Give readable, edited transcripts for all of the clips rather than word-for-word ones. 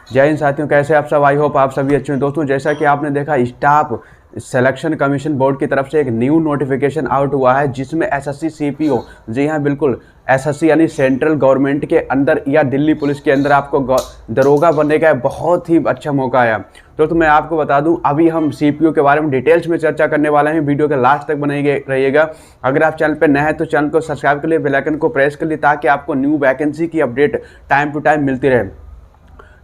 जय हिंद साथियों, कैसे आप सब। आई होप आप सभी अच्छे हैं। दोस्तों, जैसा कि आपने देखा, स्टाफ सिलेक्शन कमीशन बोर्ड की तरफ से एक न्यू नोटिफिकेशन आउट हुआ है जिसमें एसएससी सीपीओ, जी हाँ बिल्कुल, एसएससी यानी सेंट्रल गवर्नमेंट के अंदर या दिल्ली पुलिस के अंदर आपको दरोगा बनने का बहुत ही अच्छा मौका आया। तो मैं आपको बता दूं, अभी हम सीपीओ के बारे में डिटेल्स में चर्चा करने वाले हैं। वीडियो के लास्ट तक बने रहिएगा। अगर आप चैनल पर नए हैं तो चैनल को सब्सक्राइब कर लिए, बेल आइकन को प्रेस कर लिए, ताकि आपको न्यू वैकेंसी की अपडेट टाइम टू टाइम मिलती रहे।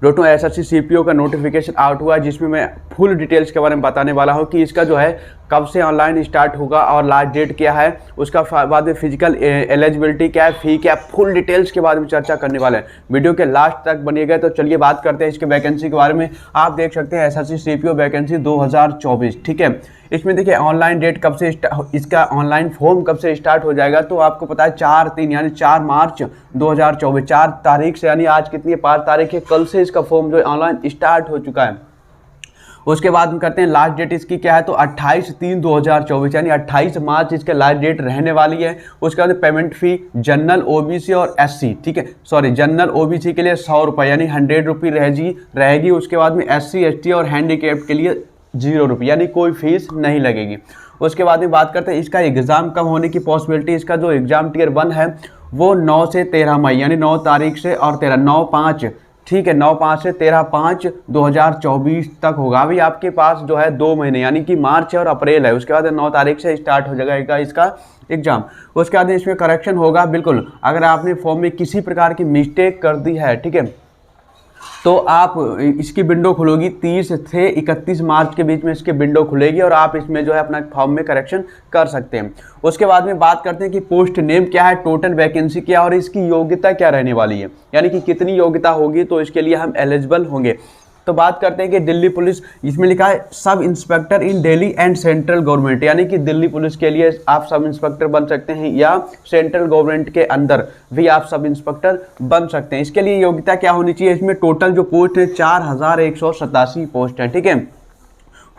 दोस्तों, एसएससी सीपीओ का नोटिफिकेशन आउट हुआ है जिसमें मैं फुल डिटेल्स के बारे में बताने वाला हूं कि इसका जो है कब से ऑनलाइन स्टार्ट होगा और लास्ट डेट क्या है, उसका बाद में फिजिकल एलिजिबिलिटी क्या है, फी क्या है, फुल डिटेल्स के बारे में चर्चा करने वाले हैं। वीडियो के लास्ट तक बनिएगा। तो चलिए बात करते हैं इसके वैकेंसी के बारे में। आप देख सकते हैं एसएससी सीपीओ वैकेंसी 2024, ठीक है। इसमें देखिए ऑनलाइन डेट कब से, इसका ऑनलाइन फॉर्म कब से स्टार्ट हो जाएगा, तो आपको पता है 4/3 यानी 4 मार्च 2024, 4 तारीख से, यानी आज कितनी है, 5 तारीख है, कल से इसका फॉर्म जो है ऑनलाइन स्टार्ट हो चुका है। उसके बाद हम करते हैं लास्ट डेट इसकी क्या है, तो 28/3/2024 यानी 28 मार्च इसके लास्ट डेट रहने वाली है। उसके बाद पेमेंट फी जनरल ओबीसी और एससी, ठीक है, सॉरी, जनरल ओबीसी के लिए 100 रुपये यानी 100 रुपये रहेगी। उसके बाद में एससी एसटी और हैंडीकैप्ड के लिए 0 रुपये यानी कोई फीस नहीं लगेगी। उसके बाद में बात करते हैं इसका एग्ज़ाम कब होने की पॉसिबिलिटी। इसका जो एग्ज़ाम टियर 1 है वो 9 से 13 मई यानी 9 तारीख से और 9/5, ठीक है, 9/5 से 13/5/2024 तक होगा। अभी आपके पास जो है 2 महीने यानी कि मार्च और अप्रैल है। उसके बाद 9 तारीख से स्टार्ट हो जाएगा इसका एग्जाम। उसके बाद इसमें करेक्शन होगा, बिल्कुल, अगर आपने फॉर्म में किसी प्रकार की मिस्टेक कर दी है, ठीक है, तो आप इसकी विंडो खुलेगी 30 से 31 मार्च के बीच में इसकी विंडो खुलेगी और आप इसमें जो है अपना फॉर्म में करेक्शन कर सकते हैं। उसके बाद में बात करते हैं कि पोस्ट नेम क्या है, टोटल वैकेंसी क्या और इसकी योग्यता क्या रहने वाली है, यानी कि कितनी योग्यता होगी तो इसके लिए हम एलिजिबल होंगे। तो बात करते हैं कि दिल्ली पुलिस, इसमें लिखा है sub inspector in Delhi and central government, यानी कि दिल्ली पुलिस के लिए आप सब इंस्पेक्टर बन सकते हैं या सेंट्रल गवर्नमेंट के अंदर भी आप सब इंस्पेक्टर बन सकते हैं। इसके लिए योग्यता क्या होनी चाहिए, इसमें टोटल जो पोस्ट है 4187 पोस्ट है, ठीक है,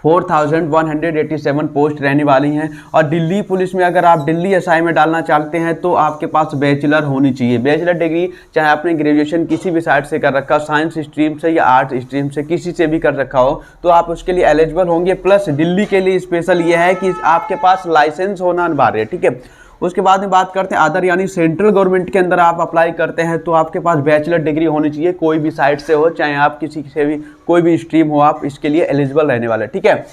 4187 पोस्ट रहने वाली हैं। और दिल्ली पुलिस में अगर आप दिल्ली एसआई में डालना चाहते हैं तो आपके पास बैचलर होनी चाहिए, बैचलर डिग्री, चाहे आपने ग्रेजुएशन किसी भी साइड से कर रखा, साइंस स्ट्रीम से या आर्ट स्ट्रीम से, किसी से भी कर रखा हो, तो आप उसके लिए एलिजिबल होंगे। प्लस दिल्ली के लिए स्पेशल ये है कि आपके पास लाइसेंस होना अनिवार्य है, ठीक है। उसके बाद में बात करते हैं अदर, यानी सेंट्रल गवर्नमेंट के अंदर आप अप्लाई करते हैं तो आपके पास बैचलर डिग्री होनी चाहिए, कोई भी साइड से हो, चाहे आप किसी से भी, कोई भी स्ट्रीम हो, आप इसके लिए एलिजिबल रहने वाले, ठीक है।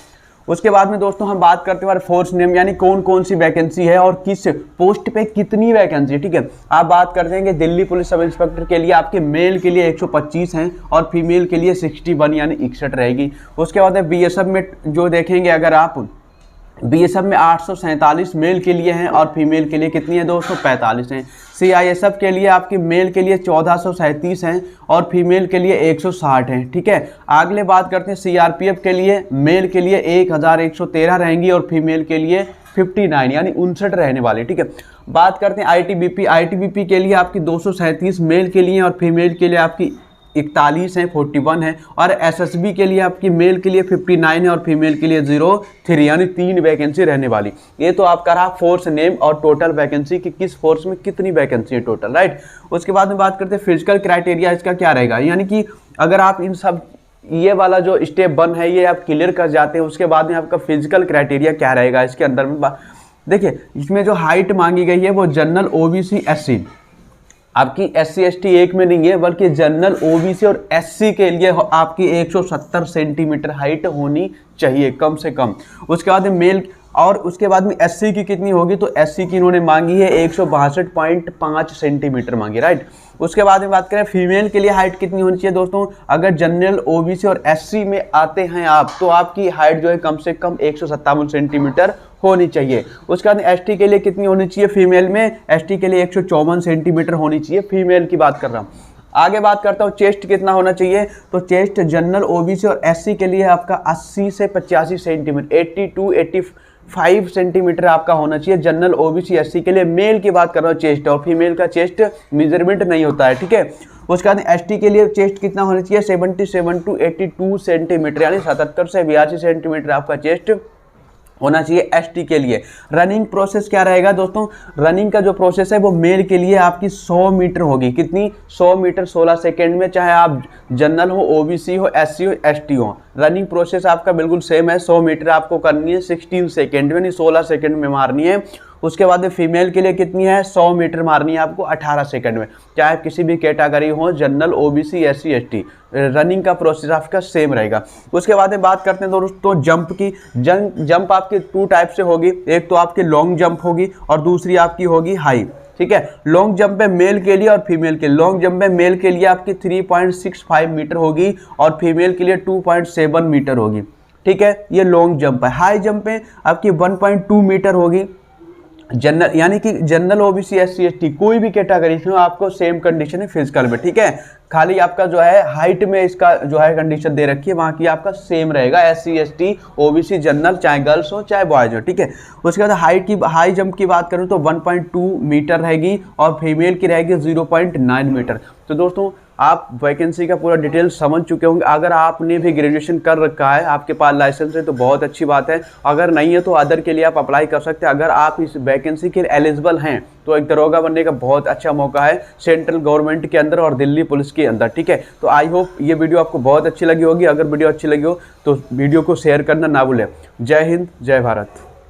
उसके बाद में दोस्तों हम बात करते हैं फोर्स नेम, यानी कौन कौन सी वैकेंसी है और किस पोस्ट पे कितनी वैकेंसी है, ठीक है। आप बात करते हैं कि दिल्ली पुलिस सब इंस्पेक्टर के लिए आपके मेल के लिए 125 हैं और फीमेल के लिए 61 यानी 61 रहेगी। उसके बाद बीएसएफ में जो देखेंगे, अगर आप बीएसएफ में 847 मेल के लिए हैं और फीमेल के लिए कितनी है, 245 हैं। सीआईएसएफ के लिए आपकी मेल के लिए 1437 हैं और फीमेल के लिए 160 हैं, ठीक है। अगले बात करते हैं सीआरपीएफ के लिए, मेल के लिए 1113 रहेंगी और फीमेल के लिए 59 यानी 59 रहने वाले, ठीक है। बात करते हैं आईटीबीपी, आईटीबीपी के लिए आपकी 237 मेल के लिए और फीमेल के लिए आपकी 41 है, 41 है। और एसएसबी के लिए आपकी मेल के लिए 59 है और फीमेल के लिए 03 यानी 3 वैकेंसी रहने वाली। ये तो आपका रहा फोर्स नेम और टोटल वैकेंसी कि किस फोर्स में कितनी वैकेंसी है टोटल, राइट। उसके बाद में बात करते हैं फिजिकल क्राइटेरिया, इसका क्या रहेगा, यानी कि अगर आप इन सब, ये वाला जो स्टेप 1 है ये आप क्लियर कर जाते हैं, उसके बाद में आपका फिजिकल क्राइटेरिया क्या रहेगा इसके अंदर में। देखिए, इसमें जो हाइट मांगी गई है वो जनरल ओबीसी एससी, आपकी एससी एसटी एक में नहीं है, बल्कि जनरल ओबीसी और एससी के लिए आपकी 170 सेंटीमीटर हाइट होनी चाहिए कम से कम। उसके बाद मेल, और उसके बाद में एससी की कितनी होगी, तो एससी की इन्होंने मांगी है 162.5 सेंटीमीटर मांगी, राइट। उसके बाद में बात करें फीमेल के लिए हाइट कितनी होनी चाहिए दोस्तों, अगर जनरल ओबीसी और एससी में आते हैं आप तो आपकी हाइट जो है कम से कम 157 सेंटीमीटर होनी चाहिए। उसके बाद एसटी के लिए कितनी होनी चाहिए, फीमेल में एसटी के लिए 154 सेंटीमीटर होनी चाहिए, फीमेल की बात कर रहा हूँ। आगे बात करता हूँ चेस्ट कितना होना चाहिए, तो चेस्ट जनरल ओबीसी और एससी के लिए आपका 80 से 85 सेंटीमीटर, 85 सेंटीमीटर आपका होना चाहिए जनरल ओबीसी एससी के लिए। मेल की बात कर रहा हूँ चेस्ट, और फीमेल का चेस्ट मेजरमेंट नहीं होता है, ठीक है। उसके बाद एसटी के लिए चेस्ट कितना होना चाहिए, 77 to 82 सेंटीमीटर यानी 77 से 82 सेंटीमीटर आपका चेस्ट होना चाहिए एसटी के लिए। रनिंग प्रोसेस क्या रहेगा दोस्तों, रनिंग का जो प्रोसेस है वो मेल के लिए आपकी 100 मीटर होगी। कितनी, 100 मीटर 16 सेकेंड में, चाहे आप जनरल हो, ओबीसी हो, एससी हो, एसटी हो। रनिंग प्रोसेस आपका बिल्कुल सेम है, 100 मीटर आपको करनी है 16 सेकेंड में, नहीं 16 सेकेंड में मारनी है। उसके बाद फीमेल के लिए कितनी है, 100 मीटर मारनी है आपको 18 सेकंड में, चाहे किसी भी कैटेगरी हो, general, OBC, SC, ST. Running का प्रोसेस आपका सेम रहेगा। उसके बाद में बात करते हैं दोस्तों जंप की। जंप आपकी 2 टाइप से होगी, एक तो आपकी लॉन्ग जंप होगी और दूसरी आपकी होगी हाई। ठीक है, लॉन्ग जंप है मेल के लिए और फीमेल के लिए। लॉन्ग जंप है मेल के लिए आपकी 3.65 मीटर होगी और फीमेल के लिए 2.7 मीटर होगी। ठीक है, ये लॉन्ग जंप है। हाई जंप है आपकी 1.2 मीटर होगी। जनरल यानी कि जनरल, ओबीसी, एससी, एसटी कोई भी कैटेगरी में आपको सेम कंडीशन है फिजिकल में। ठीक है, खाली आपका जो है हाइट में इसका जो है कंडीशन दे रखी है, वहाँ की आपका सेम रहेगा, एससी, एसटी, ओबीसी, जनरल, चाहे गर्ल्स हो चाहे बॉयज हो। ठीक है, उसके बाद हाइट की, हाई जंप की बात करूँ तो 1.2 मीटर रहेगी और फीमेल की रहेगी 0.9 मीटर। तो दोस्तों आप वैकेंसी का पूरा डिटेल समझ चुके होंगे। अगर आपने भी ग्रेजुएशन कर रखा है, आपके पास लाइसेंस है, तो बहुत अच्छी बात है। अगर नहीं है तो अदर के लिए आप अप्लाई कर सकते हैं। अगर आप इस वैकेंसी के एलिजिबल हैं तो एक दरोगा बनने का बहुत अच्छा मौका है सेंट्रल गवर्नमेंट के अंदर और दिल्ली पुलिस के अंदर। ठीक है, तो आई होप ये वीडियो आपको बहुत अच्छी लगी होगी। अगर वीडियो अच्छी लगी हो तो वीडियो को शेयर करना ना भूलें। जय हिंद, जय भारत।